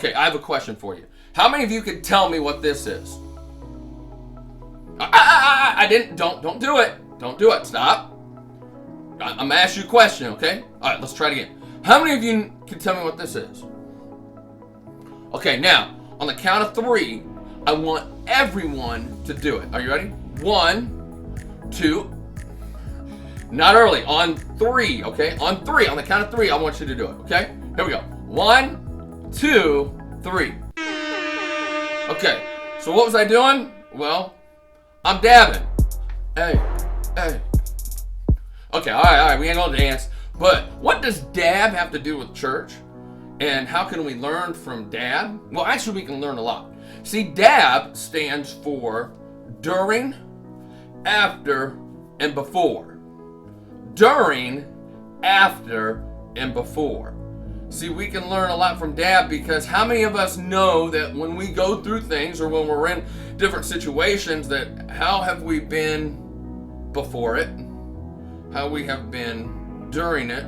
Okay, I have a question for you. How many of you could tell me what this is? I didn't. Don't do it. Don't do it. Stop. I'm gonna ask you a question, okay? All right, let's try it again. How many of you can tell me what this is? Okay, now on the count of 3, I want everyone to do it. Are you ready? 1, 2. Not early. On 3, okay? On 3. On the count of 3, I want you to do it, okay? Here we go. 1, 2, 3. Okay, so what was I doing? Well, I'm dabbing. Hey. Okay, all right, we ain't gonna dance. But what does dab have to do with church? And how can we learn from dab? Well, actually, we can learn a lot. See, dab stands for during, after, and before. During, after, and before. See, we can learn a lot from dab because how many of us know that when we go through things or when we're in different situations that how have we been before it, how we have been during it,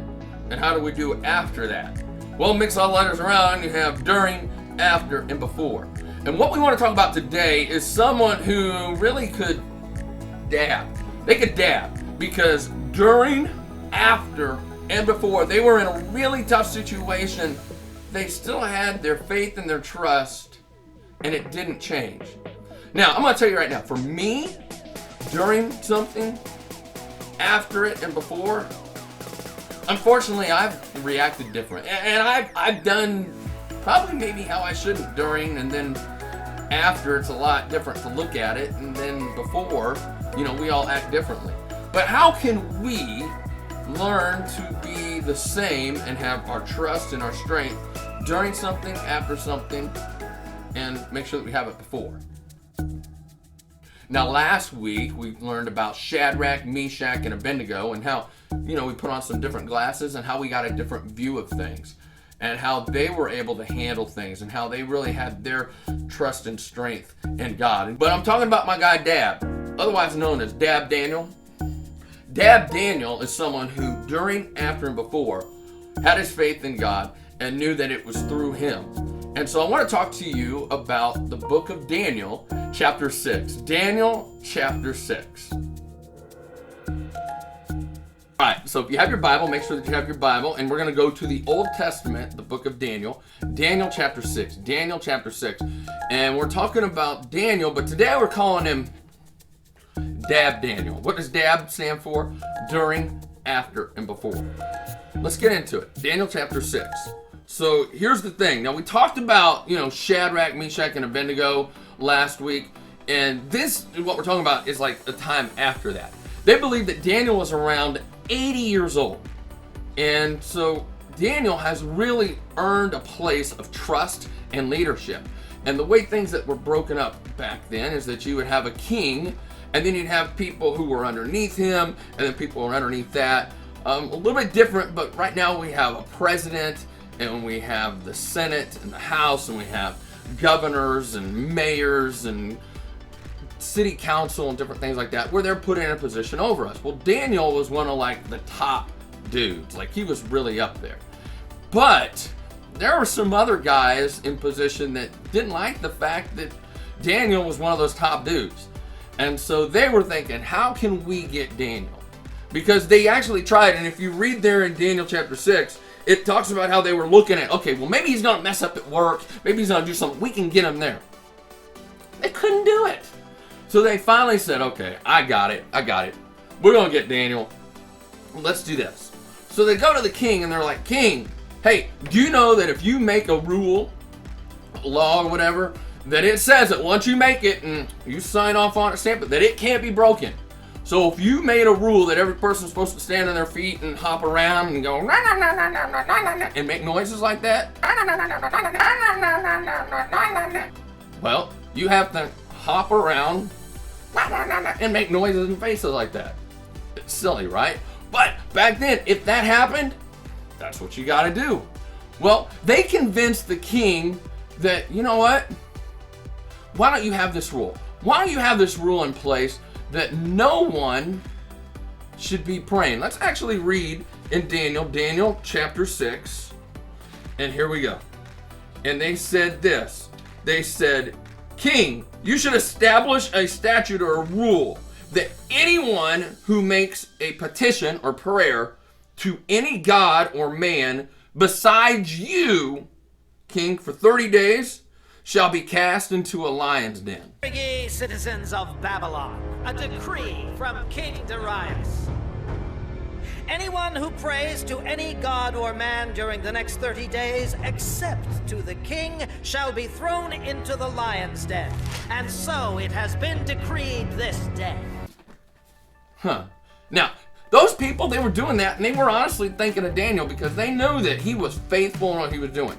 and how do we do after that? Well, mix all the letters around, you have during, after, and before. And what we want to talk about today is someone who really could dab. They could dab because during, after, and before they were in a really tough situation, they still had their faith and their trust, and it didn't change. Now, I'm going to tell you right now, for me, during something, after it, and before, unfortunately, I've reacted different. And I've done probably maybe how I shouldn't during, and then after, it's a lot different to look at it, and then before, we all act differently. But how can we learn to be the same and have our trust and our strength during something, after something, and make sure that we have it before? Now, last week we learned about Shadrach, Meshach, and Abednego, and how we put on some different glasses and how we got a different view of things and how they were able to handle things and how they really had their trust and strength in God. But I'm talking about my guy Dab, otherwise known as Dab Daniel. Dab Daniel is someone who during, after, and before had his faith in God and knew that it was through him. And so I want to talk to you about the book of Daniel, chapter 6. Daniel, chapter 6. All right, so if you have your Bible, make sure that you have your Bible, and we're going to go to the Old Testament, the book of Daniel, Daniel chapter 6. Daniel chapter 6. And we're talking about Daniel, but today we're calling him Dab Daniel. What does Dab stand for? During, after, and before. Let's get into it. Daniel chapter 6. So here's the thing. Now we talked about, Shadrach, Meshach, and Abednego last week. And this, what we're talking about, is like a time after that. They believe that Daniel was around 80 years old. And so Daniel has really earned a place of trust and leadership. And the way things that were broken up back then is that you would have a king, and then you'd have people who were underneath him, and then people who were underneath that. A little bit different, but right now we have a president, and we have the Senate and the House, and we have governors and mayors and city council and different things like that, where they're put in a position over us. Well, Daniel was one of like the top dudes. Like, he was really up there. But there were some other guys in position that didn't like the fact that Daniel was one of those top dudes. And so they were thinking, how can we get Daniel? Because they actually tried, and if you read there in Daniel chapter 6, it talks about how they were looking at, okay, well, maybe he's going to mess up at work. Maybe he's going to do something. We can get him there. They couldn't do it. So they finally said, okay, I got it. We're going to get Daniel. Let's do this. So they go to the king, and they're like, King, hey, do you know that if you make a rule, a law or whatever, that it says that once you make it and you sign off on it, stamp it, that it can't be broken? So if you made a rule that every person's supposed to stand on their feet and hop around and go and make noises like that, well, you have to hop around and make noises and faces like that. It's silly, right? But back then, if that happened, that's what you got to do. Well, they convinced the king that, you know what? Why don't you have this rule? Why don't you have this rule in place that no one should be praying? Let's actually read in Daniel chapter 6. And here we go. and they said this. They said, King, you should establish a statute or a rule that anyone who makes a petition or prayer to any god or man besides you, King, for 30 days shall be cast into a lion's den. Ye citizens of Babylon, a decree from King Darius. Anyone who prays to any god or man during the next 30 days, except to the king, shall be thrown into the lion's den. And so it has been decreed this day. Now, those people, they were doing that, and they were honestly thinking of Daniel because they knew that he was faithful in what he was doing.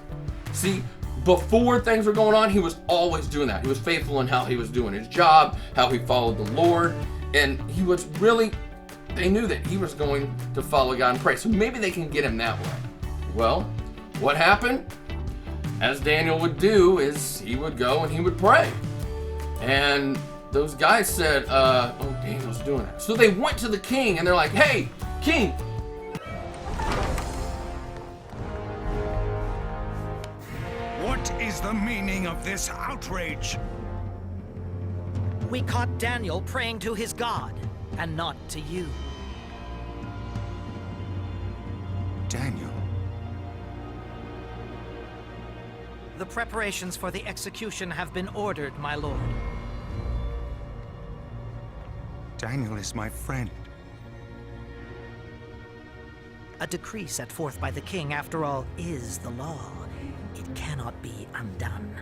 See, before things were going on, he was always doing that. He was faithful in how he was doing his job, how he followed the Lord, and he was really, they knew that he was going to follow God and pray. So maybe they can get him that way. Well, what happened? As Daniel would do is he would go and he would pray. And those guys said, oh, Daniel's doing that. So they went to the king and they're like, hey, king. What is the meaning of this outrage? We caught Daniel praying to his God, and not to you. Daniel. The preparations for the execution have been ordered, my lord. Daniel is my friend. A decree set forth by the king, after all, is the law. It cannot be undone.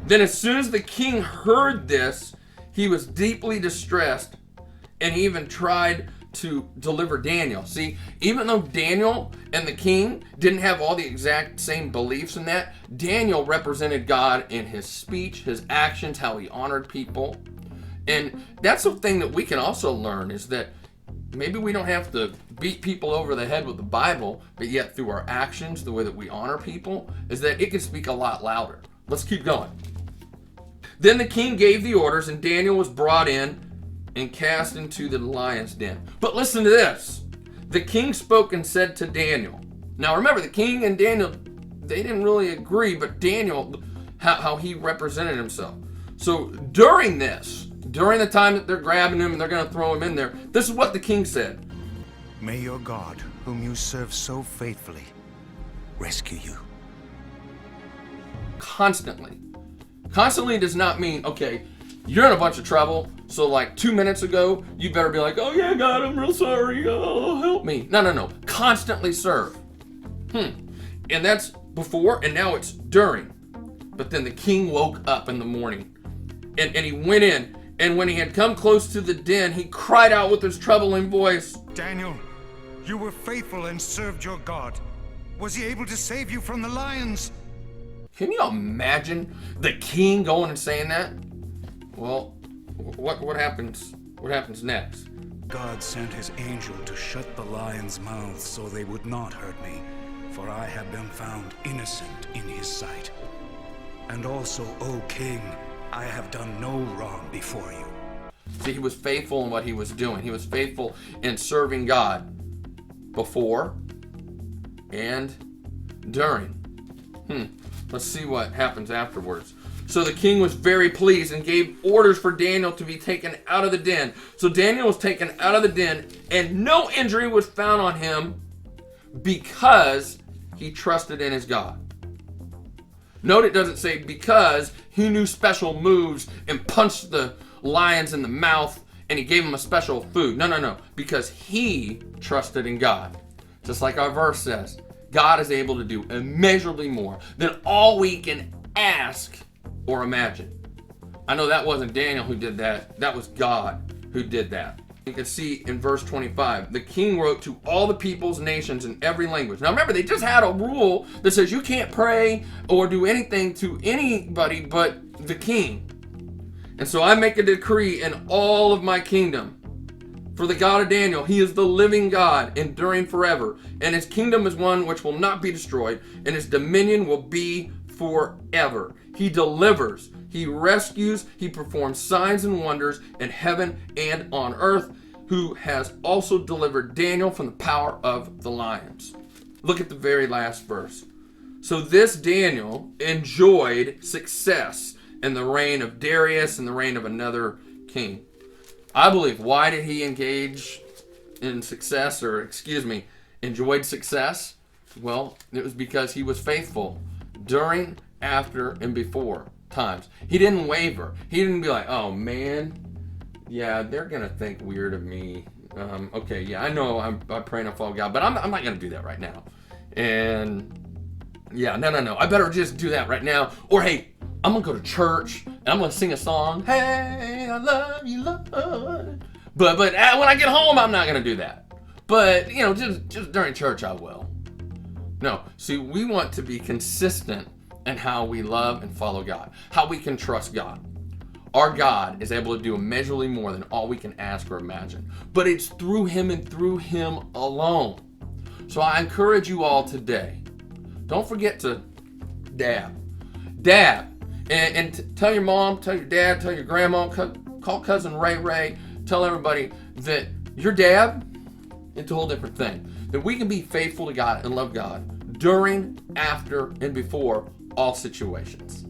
Then as soon as the king heard this, he was deeply distressed, and he even tried to deliver Daniel. See, even though Daniel and the king didn't have all the exact same beliefs in that, Daniel represented God in his speech, his actions, how he honored people. And that's the thing that we can also learn, is that maybe we don't have to beat people over the head with the Bible, but yet through our actions, the way that we honor people, is that it can speak a lot louder. Let's keep going. Then the king gave the orders, and Daniel was brought in and cast into the lion's den. But listen to this. The king spoke and said to Daniel. Now remember, the king and Daniel, they didn't really agree, but Daniel, how he represented himself. So during the time that they're grabbing him and they're going to throw him in there, this is what the king said. May your God, whom you serve so faithfully, rescue you. Constantly. Constantly does not mean, okay, you're in a bunch of trouble, so like 2 minutes ago, you better be like, oh yeah, God, I'm real sorry, oh, help me. No. Constantly serve. And that's before, and now it's during. But then the king woke up in the morning, and he went in, and when he had come close to the den, he cried out with his troubling voice, Daniel, you were faithful and served your God. Was he able to save you from the lions? Can you imagine the king going and saying that? Well, what happens? What happens next? God sent his angel to shut the lions' mouths so they would not hurt me, for I have been found innocent in his sight. And also, O king, I have done no wrong before you. See, he was faithful in what he was doing. He was faithful in serving God before and during. Let's see what happens afterwards. So the king was very pleased and gave orders for Daniel to be taken out of the den. So Daniel was taken out of the den, and no injury was found on him because he trusted in his God. Note it doesn't say because he knew special moves and punched the lions in the mouth and he gave them a special food. No. Because he trusted in God. Just like our verse says, God is able to do immeasurably more than all we can ask or imagine. I know that wasn't Daniel who did that. That was God who did that. You can see in verse 25, the king wrote to all the peoples, nations, in every language. Now remember, they just had a rule that says you can't pray or do anything to anybody but the king. And so I make a decree in all of my kingdom. For the God of Daniel, he is the living God, enduring forever. And his kingdom is one which will not be destroyed, and his dominion will be forever. He delivers, he rescues, he performs signs and wonders in heaven and on earth, who has also delivered Daniel from the power of the lions. Look at the very last verse. So this Daniel enjoyed success in the reign of Darius and the reign of another king. I believe, why did he engage in success, or enjoyed success? Well, it was because he was faithful during, after, and before times. He didn't waver. He didn't be like, oh man, yeah, they're going to think weird of me. Okay, yeah, I know I'm praying to follow God, but I'm not going to do that right now. And yeah, no, I better just do that right now. Or hey, I'm going to go to church and I'm going to sing a song. Hey, I love you, Lord. But when I get home, I'm not going to do that. But, just during church, I will. No, see, we want to be consistent in how we love and follow God, how we can trust God. Our God is able to do immeasurably more than all we can ask or imagine. But it's through Him and through Him alone. So I encourage you all today, don't forget to dab. And tell your mom, tell your dad, tell your grandma, call cousin Ray, tell everybody that your dab, it's a whole different thing. That we can be faithful to God and love God during, after, and before all situations.